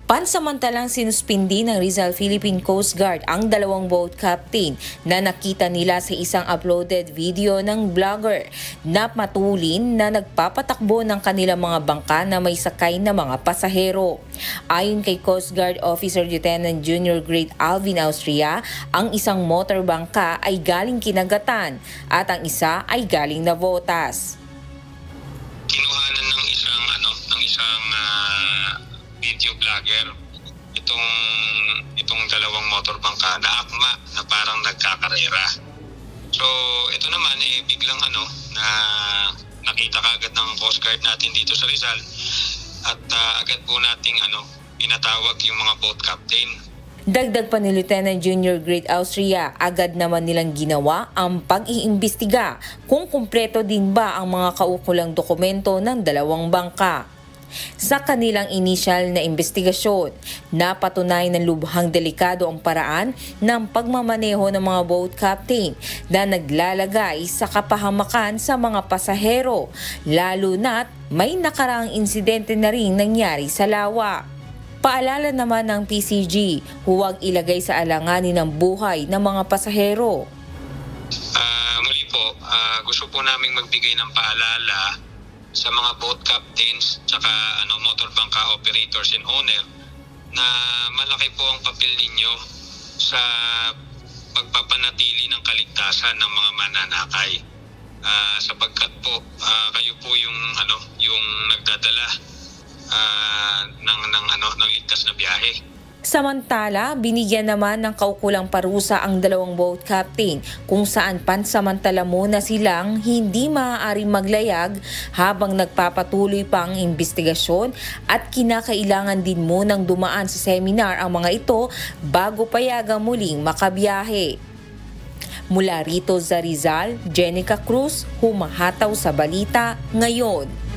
Pansamantalang sinuspindi ng Rizal Philippine Coast Guard ang dalawang boat captain na nakita nila sa isang uploaded video ng vlogger na matulin na nagpapatakbo ng kanilang mga bangka na may sakay na mga pasahero. Ayon kay Coast Guard Officer Lieutenant Junior Grade Alvin Austria, ang isang motor bangka ay galing Kinagatan at ang isa ay galing Navotas. Kinuhanan ng isang video vlogger itong dalawang motor bangka na akma na parang nagkakarera. So ito naman biglang na nakita kaagad ng Coast Guard natin dito sa Rizal at agad po nating pinatawag yung mga boat captain. Dagdag pa ni Lieutenant Junior Grade Austria, agad naman nilang ginawa ang pag-iimbestiga kung kumpleto din ba ang mga kaukulang dokumento ng dalawang bangka. Sa kanilang inisyal na investigasyon, napatunay ng lubhang delikado ang paraan ng pagmamaneho ng mga boat captain na naglalagay sa kapahamakan sa mga pasahero, lalo na't may nakaraang insidente na rin nangyari sa lawa. Paalala naman ng PCG, huwag ilagay sa alanganin ng buhay ng mga pasahero. Muli po, gusto po naming magbigay ng paalala sa mga boat captains tsaka motor bangka operators and owner na malaki po ang papel ninyo sa pagpapanatili ng kaligtasan ng mga mananakay. Sapagkat po kayo po yung nagdadala ng ligtas na biyahe. Samantala, binigyan naman ng kaukulang parusa ang dalawang boat captain kung saan pansamantala muna silang hindi maaaring maglayag habang nagpapatuloy pa ang investigasyon at kinakailangan din munang dumaan sa seminar ang mga ito bago payagang muling makabiyahe. Mula rito sa Rizal, Jenica Cruz, humahataw sa balita ngayon.